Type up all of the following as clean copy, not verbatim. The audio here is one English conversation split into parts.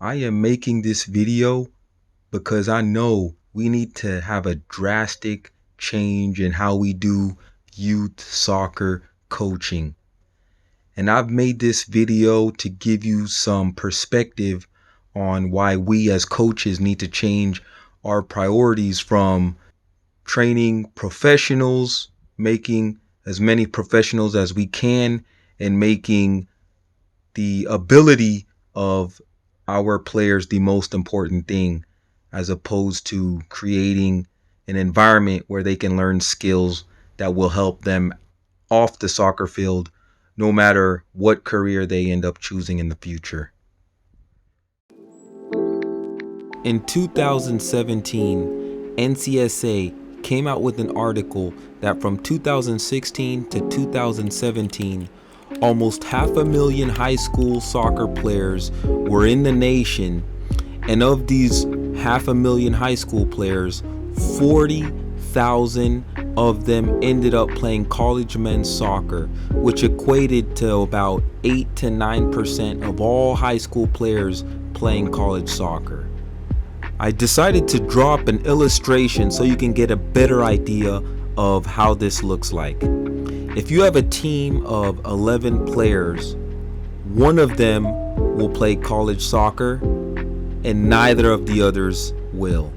I am making this video because I know we need to have a drastic change in how we do youth soccer coaching. And I've made this video to give you some perspective on why we as coaches need to change our priorities from training professionals, making as many professionals as we can, and making the ability of our players the most important thing, as opposed to creating an environment where they can learn skills that will help them off the soccer field, no matter what career they end up choosing in the future. In 2017, NCSA came out with an article that from 2016 to 2017, almost 500,000 high school soccer players were in the nation, and of these 500,000 high school players, 40,000 of them ended up playing college men's soccer, which equated to about 8 to 9% of all high school players playing college soccer. I decided to drop an illustration so you can get a better idea of how this looks like. If you have a team of 11 players, one of them will play college soccer and neither of the others will.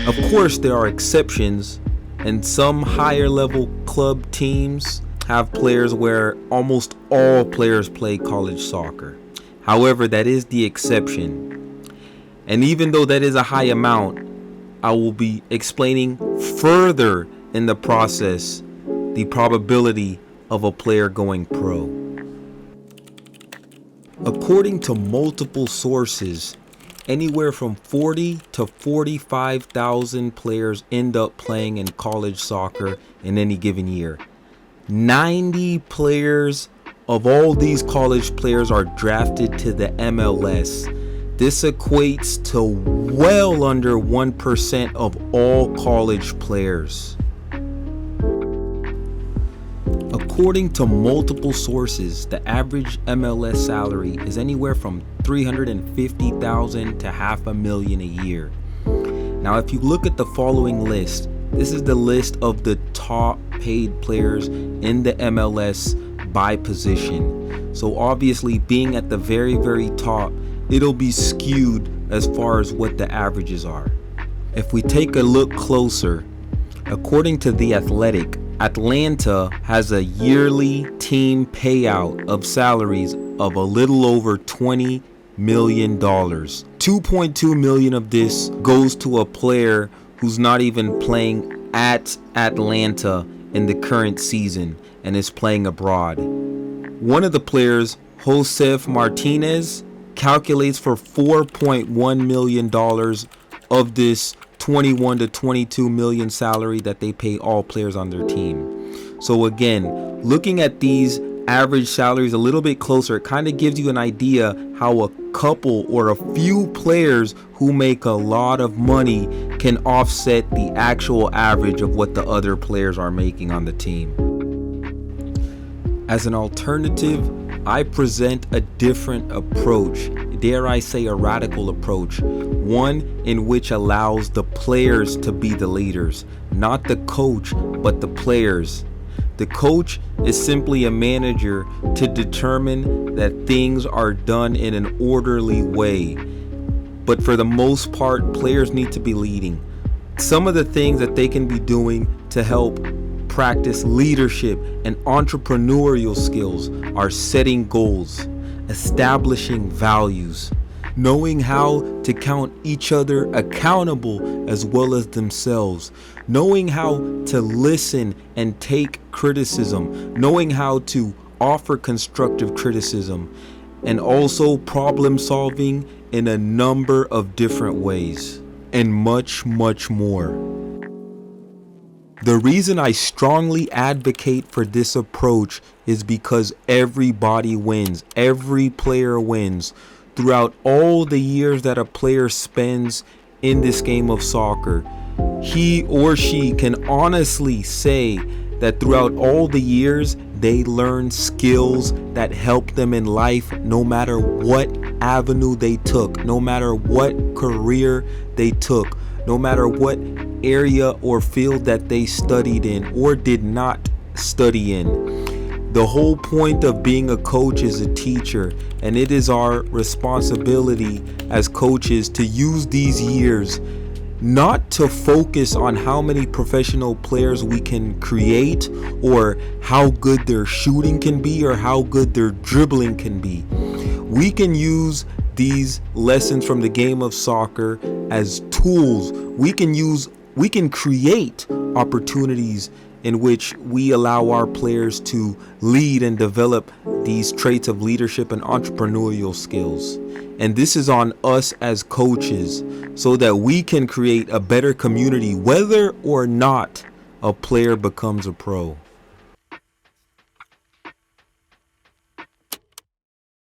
Of course, there are exceptions, and some higher level club teams have players where almost all players play college soccer. However, that is the exception. And even though that is a high amount, I will be explaining further in the process the probability of a player going pro. According to multiple sources, anywhere from 40 to 45,000 players end up playing in college soccer in any given year. 90 players of all these college players are drafted to the MLS. This equates to well under 1% of all college players. According to multiple sources, the average MLS salary is anywhere from $350,000 to $500,000 a year. Now, if you look at the following list, this is the list of the top paid players in the MLS by position. So obviously, being at the very, very top, it'll be skewed as far as what the averages are. If we take a look closer, according to The Athletic, Atlanta has a yearly team payout of salaries of a little over $20 million. $2.2 million of this goes to a player who's not even playing at Atlanta in the current season and is playing abroad. One of the players, Josef Martinez, calculates for $4.1 million of this 21 to 22 million salary that they pay all players on their team. So again, looking at these average salaries a little bit closer, it kind of gives you an idea how a couple or a few players who make a lot of money can offset the actual average of what the other players are making on the team. As an alternative, I present a different approach, dare I say a radical approach, one in which allows the players to be the leaders, not the coach, but the players. The coach is simply a manager to determine that things are done in an orderly way. But for the most part, players need to be leading. Some of the things that they can be doing to help practice leadership and entrepreneurial skills are setting goals, establishing values, knowing how to count each other accountable as well as themselves, knowing how to listen and take criticism, knowing how to offer constructive criticism, and also problem solving in a number of different ways, and much, much more. The reason I strongly advocate for this approach is because everybody wins. Every player wins. Throughout all the years that a player spends in this game of soccer, he or she can honestly say that throughout all the years, they learn skills that help them in life no matter what avenue they took, no matter what career they took, no matter what area or field that they studied in or did not study in. The whole point of being a coach is a teacher, and it is our responsibility as coaches to use these years not to focus on how many professional players we can create or how good their shooting can be or how good their dribbling can be. We can use these lessons from the game of soccer as tools. We can create opportunities in which we allow our players to lead and develop these traits of leadership and entrepreneurial skills. And this is on us as coaches so that we can create a better community, whether or not a player becomes a pro.